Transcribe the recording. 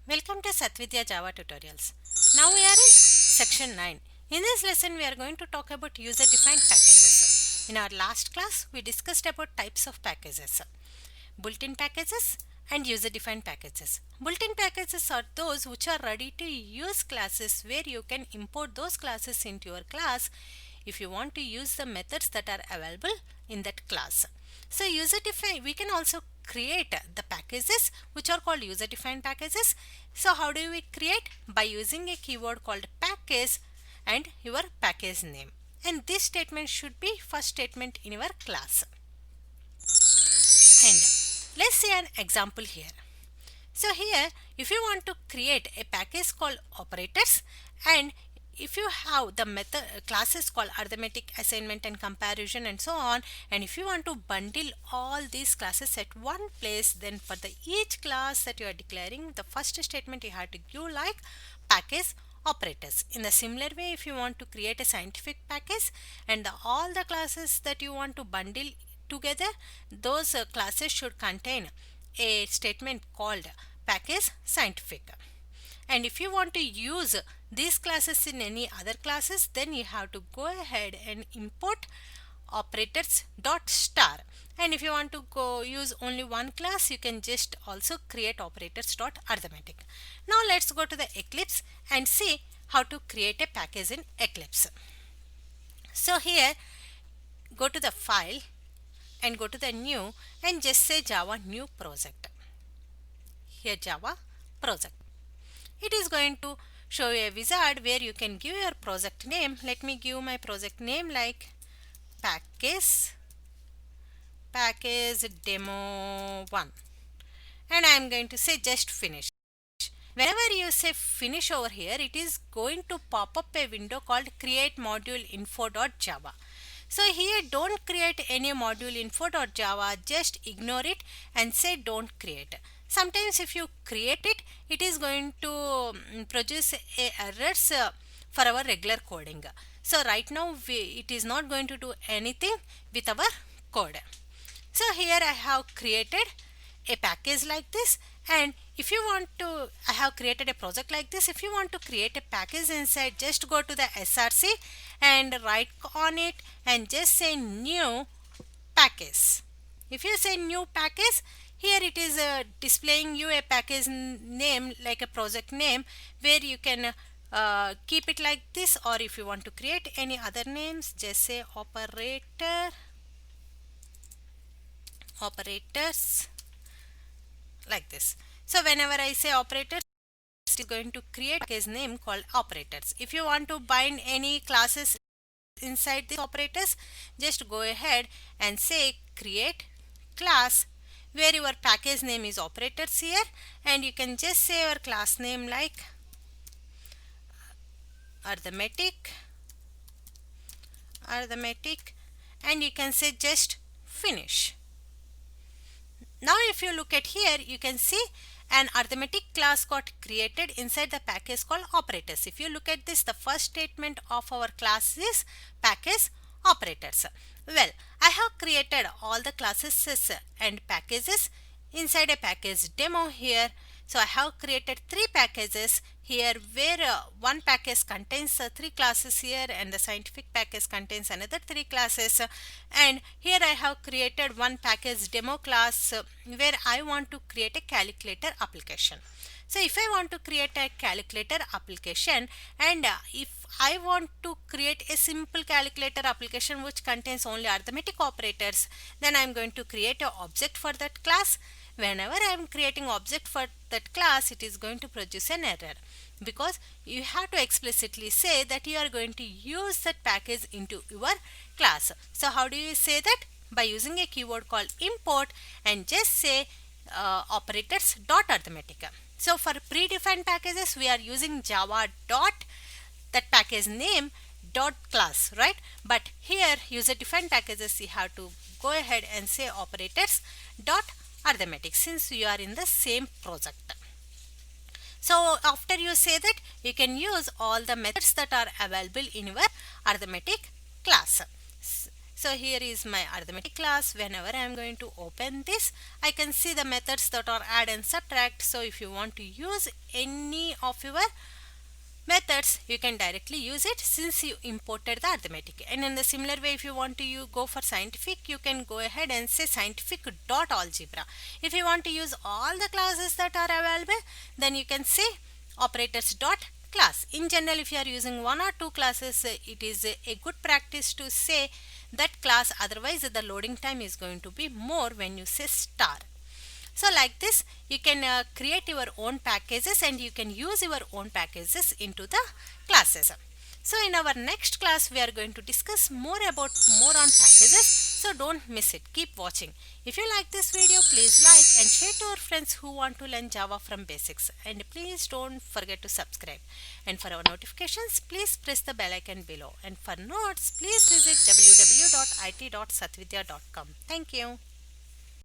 Welcome to Satvidya Java tutorials. Now we are in section 9. In this lesson we are going to talk about user defined packages. In our last class we discussed about types of packages, built-in packages and user defined packages. Built-in packages are those which are ready to use classes where you can import those classes into your class if you want to use the methods that are available in that class. So user defined, we can also create the packages which are called user defined packages. So how do we create? By using a keyword called package and your package name, and this statement should be first statement in your class. And let's see an example here. So here, if you want to create a package called operators, and if you have the method classes called arithmetic, assignment and comparison and so on, and if you want to bundle all these classes at one place, then for the each class that you are declaring, the first statement you have to give like package operators. In a similar way, if you want to create a scientific package and all the classes that you want to bundle together, those classes should contain a statement called package scientific. And if you want to use these classes in any other classes, then you have to go ahead and import operators dot star. And if you want to go use only one class, you can just also create operators dot arithmetic. Now let's go to the Eclipse and see how to create a package in Eclipse. So here, go to the file and go to the new and just say Java new project. Here Java project. It is going to show you a wizard where you can give your project name. Let me give my project name like package demo 1, and I am going to say just finish. Whenever you say finish over here, it is going to pop up a window called create module info.java. So here don't create any module info.java, just ignore it and say don't create. Sometimes if you create it, it is going to produce errors for our regular coding. So right now it is not going to do anything with our code. So here I have created a package like this, and if you want to, I have created a project like this. If you want to create a package inside, just go to the src and right on it and just say new package. If you say new package, here it is displaying you a package name like a project name where you can keep it like this, or if you want to create any other names, just say operators like this. So whenever I say operators, it is going to create a package name called operators. If you want to bind any classes inside these operators, just go ahead and say create class where your package name is operators here, and you can just say your class name like arithmetic, and you can say just finish. Now if you look at here, you can see an arithmetic class got created inside the package called operators. If you look at this, the first statement of our class is package operators. Well, I have created all the classes and packages inside a package demo here. So I have created three packages here where one package contains three classes here, and the scientific package contains another three classes, and here I have created one package demo class where I want to create a calculator application. So if I want to create a calculator application, and if I want to create a simple calculator application which contains only arithmetic operators, then I am going to create an object for that class. Whenever I am creating object for that class, it is going to produce an error because you have to explicitly say that you are going to use that package into your class. So how do you say that? By using a keyword called import and just say operators dot arithmetic. So for predefined packages, we are using java dot that package name dot class, right? But here user defined packages, you have to go ahead and say operators dot arithmetic since you are in the same project. So after you say that, you can use all the methods that are available in your arithmetic class. So here is my arithmetic class. Whenever I am going to open this, I can see the methods that are add and subtract. So if you want to use any of your methods, you can directly use it since you imported the arithmetic. And in the similar way, if you want to go for scientific, you can go ahead and say scientific dot algebra. If you want to use all the classes that are available, then you can say operators dot class. In general, if you are using one or two classes, it is a good practice to say that class, otherwise the loading time is going to be more when you say star. So like this, you can create your own packages and you can use your own packages into the classes. So in our next class, we are going to discuss more on packages. So don't miss it. Keep watching. If you like this video, please like and share to your friends who want to learn Java from basics. And please don't forget to subscribe. And for our notifications, please press the bell icon below. And for notes, please visit www.it.satvidya.com. Thank you.